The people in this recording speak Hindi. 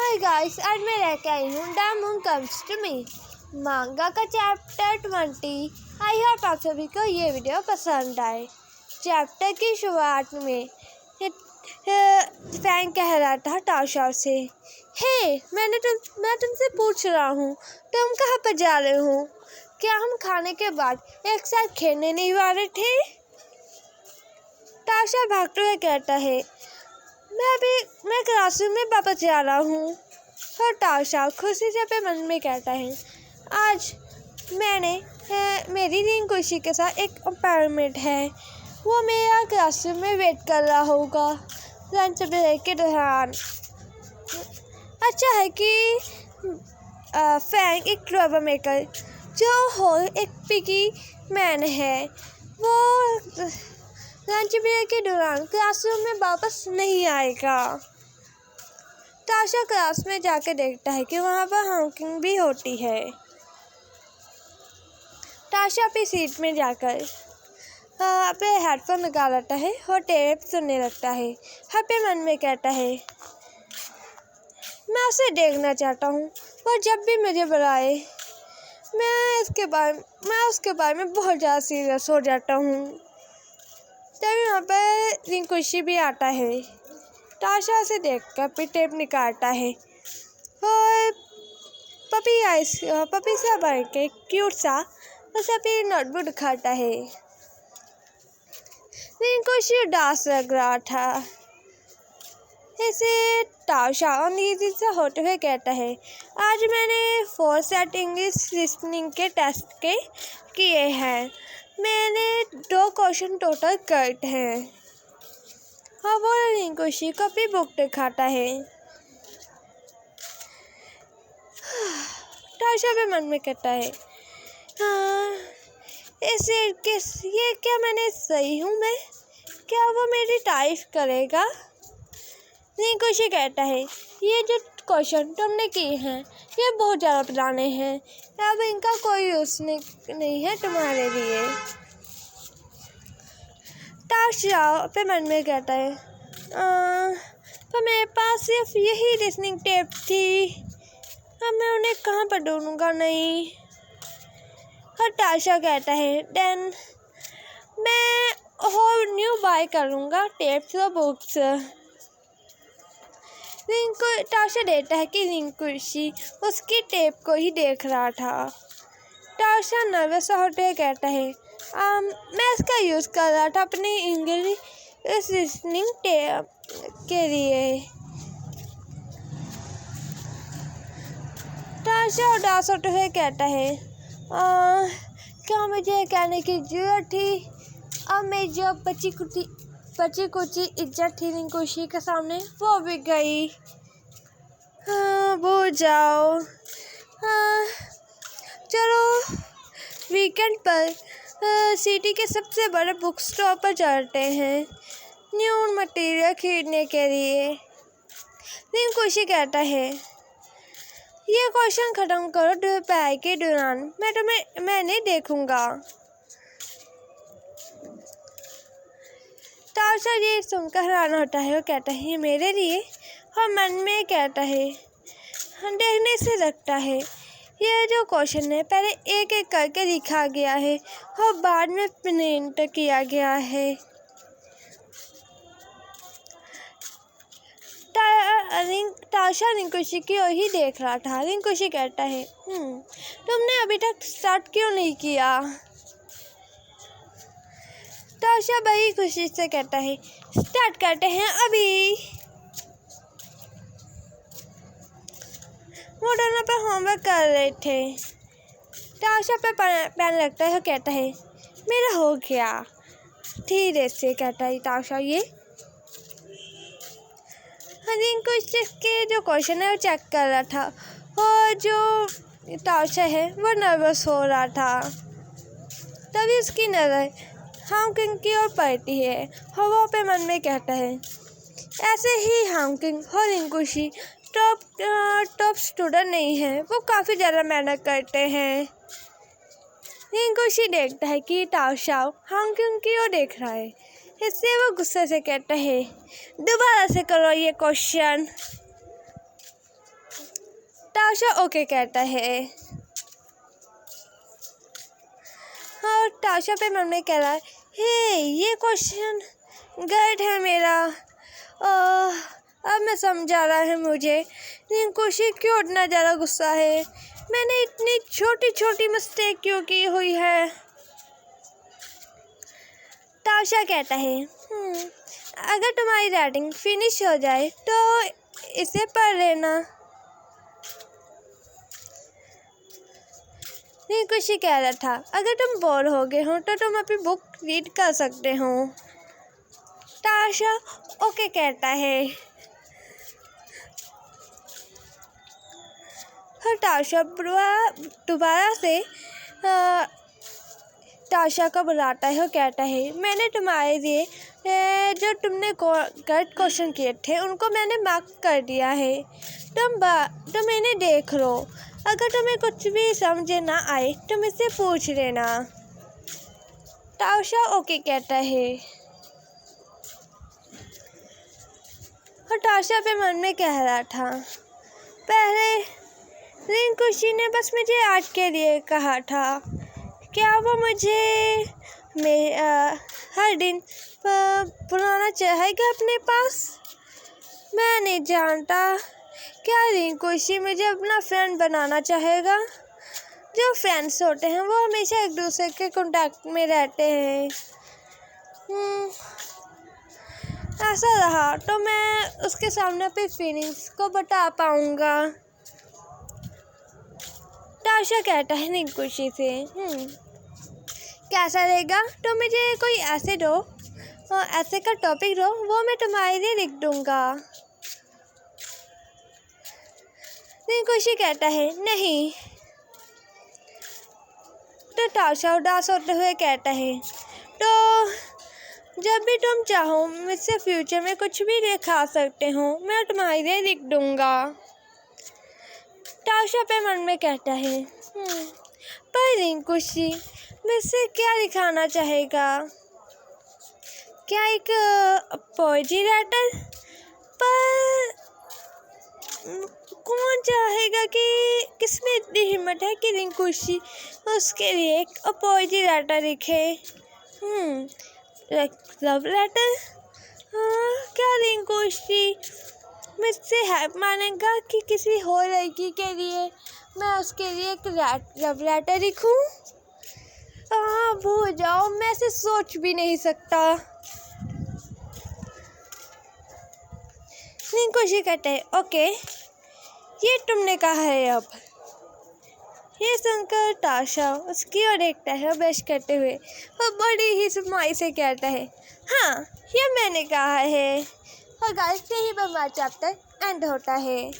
हाय गाइस, आज मैं लेके आई हूँ dame moon comes to me manga का चैप्टर 20। आई होप आप सभी को ये वीडियो पसंद आए। चैप्टर की शुरुआत में फैंग कह रहा था टाशा से, हे मैं तुमसे पूछ रहा हूँ, तुम कहाँ पर जा रहे हो? क्या हम खाने के बाद एक साथ खेलने नहीं वाले थे? टाशा भागते हुए कहता है, मैं क्लासरूम में वापस जा रहा हूँ। और टाशा खुशी से अपने मन में कहता है, आज मेरी रिंग खुशी के साथ एक अपॉइंटमेंट है। वो मेरा क्लासरूम में वेट कर रहा होगा लंच ब्रेक के दौरान। अच्छा है कि फैंग एक ट्रबल मेकर जो हो एक पिकी मैन है, वो लंच ब्रेक के दौरान क्लासरूम में वापस नहीं आएगा। टाशा क्लास में जाकर देखता है कि वहाँ पर हॉकिंग भी होती है। टाशा अपनी सीट में जाकर अपने हेडफोन निकाल लेता है और टेप सुनने लगता है। अपने मन में कहता है, मैं उसे देखना चाहता हूँ और जब भी मुझे बुलाए मैं उसके बारे में बहुत ज़्यादा सीरियस हो जाता हूँ। तभी वहाँ पर रिंकुशी भी आता है। टाशा से देखकर फिर टेप निकालता है और पपी सा बन के क्यूट सा उसे अपनी नोटबुक दिखाता है। रिंकुशी उदास लग रहा था। इसे टाशा और नींद से होते हुए कहता है, आज मैंने 4 सेट इंग्लिश लिसनिंग के टेस्ट किए हैं। मैंने 2 क्वेश्चन टोटल करेक्ट हैं। और वो रिंकुशी को अपनी बुक दिखाता है। टाशा भी मन में कहता है, ये क्या मैंने सही हूँ मैं? क्या वो मेरी तारीफ करेगा? रिंकुशी कहता है, ये जो क्वेश्चन तुमने किए हैं ये बहुत ज़्यादा पुराने हैं, अब इनका कोई यूज़ नहीं है तुम्हारे लिए। टाशा अपने मन में कहता है, तो मेरे पास सिर्फ यही लिसनिंग टेप थी, अब मैं उन्हें कहाँ पर ढूंढूंगा? नहीं। और टाशा कहता है, देन मैं और न्यू बाय करूँगा टेप्स और बुक्स। टाशा देता है कि रिंकुशी उसकी टेप को ही देख रहा था। टाशा नर्वस होते कहता है, मैं इसका यूज़ कर रहा था अपनी इंग्लिश लिसनिंग टेप के लिए। टाशा उदास होते हुए कहता है, क्या मुझे कहने की जरूरत थी? अब मेरी जो बची कुची इज्जत थी रिंकुशी के सामने वो भी गई। भूल जाओ। चलो वीकेंड पर सिटी के सबसे बड़े बुक स्टोर पर चलते हैं न्यू मटेरियल खरीदने के लिए। रिंकुशी कहता है, ये क्वेश्चन ख़त्म करो दोपहर के दौरान, मैं नहीं देखूंगा। टाशा ये सुनकर हैरान होता है और कहता है, ये मेरे लिए? और मन में कहता है, देखने से लगता है ये जो क्वेश्चन है पहले एक एक करके लिखा गया है और बाद में प्रिंट किया गया है। टाशा रिंकुशी की ओर ही देख रहा था। रिंकुशी कहता है, तुमने अभी तक स्टार्ट क्यों नहीं किया? टाशा बड़ी खुशी से कहता है, स्टार्ट करते हैं अभी। वो दोनों पर होमवर्क कर रहे थे। टाशा पे पेन लगता है और कहता है, मेरा हो गया। धीरे से कहता है टाशा ये। रिंकुशी के जो क्वेश्चन है वो चेक कर रहा था और जो टाशा है वो नर्वस हो रहा था। तभी उसकी नज़र हॉकिंग की ओर पड़ती है और वो अपने मन में कहता है, ऐसे ही हॉकिंग और रिंकुशी टॉप स्टूडेंट नहीं है, वो काफ़ी ज़्यादा मेहनत करते हैं। रिंकुशी देखता है कि टाशा हॉकिंग की ओर देख रहा है, इससे वो गुस्से से कहता है, दोबारा से करो ये क्वेश्चन। ताशा ओके कहता है। और ताशा पे मन में कह रहा है, हे ये क्वेश्चन गलत है मेरा। अब मैं समझा रहा है मुझे खुशी क्यों इतना ज़्यादा गुस्सा है। मैंने इतनी छोटी छोटी मिस्टेक क्यों की हुई है। ताशा कहता है, अगर तुम्हारी राइटिंग फिनिश हो जाए तो इसे पढ़ लेना। खुशी कह रहा था, अगर तुम बोर हो गए हो तो तुम अपनी बुक रीड कर सकते हो। ताशा ओके कहता है। और ताशा दोबारा से ताशा को बुलाता है और कहता है, मैंने तुम्हारे लिए जो तुमने गलत क्वेश्चन किए थे उनको मैंने मार्क कर दिया है। तुम इन्हें देख लो। अगर तुम्हें कुछ भी समझ ना आए तुम इससे पूछ लेना। ताशा ओके कहता है। और ताशा पे मन में कह रहा था, पहले खुशी ने बस मुझे आज के लिए कहा था, क्या वो मुझे हर दिन बुलाना चाहेगा अपने पास? मैं नहीं जानता। क्या खुशी मुझे अपना फ्रेंड बनाना चाहेगा? जो फ्रेंड्स होते हैं वो हमेशा एक दूसरे के कांटेक्ट में रहते हैं। ऐसा रहा तो मैं उसके सामने अपनी फीलिंग्स को बता पाऊँगा। ताशा कहता है खुशी से, कैसा रहेगा? तो मुझे कोई ऐसे दो, ऐसे का टॉपिक दो, वो मैं तुम्हारे लिए लिख दूँगा। खुशी कहता है, नहीं। तो ताशा उदास होते हुए कहता है, तो जब भी तुम चाहो मुझसे फ्यूचर में कुछ भी दिखा सकते हो, मैं तुम्हारे लिए लिख दूँगा। ताशा पे मन में कहता है, पर खुशी मुझसे क्या दिखाना चाहेगा? क्या एक पोएट्री राइटर? पर कौन चाहेगा कि किसमें इतनी हिम्मत है कि खुशी उसके लिए एक पोएट्री राइटर लिखे? Love letter? क्या खुशी मुझसे हेल्प मांगेगा कि किसी और लड़की के लिए मैं उसके लिए एक लव लेटर लिखूं? भूल जाओ, मैं इसे सोच भी नहीं सकता। खुशी कहते हैं, ओके ये तुमने कहा है। अब ये सुनकर ताशा उसकी ओर देखता है और ब्रश करते हुए और बड़ी ही स्माइल से कहता है, हाँ ये मैंने कहा है। और गाइस यही पर हमारा चैप्टर एंड होता है।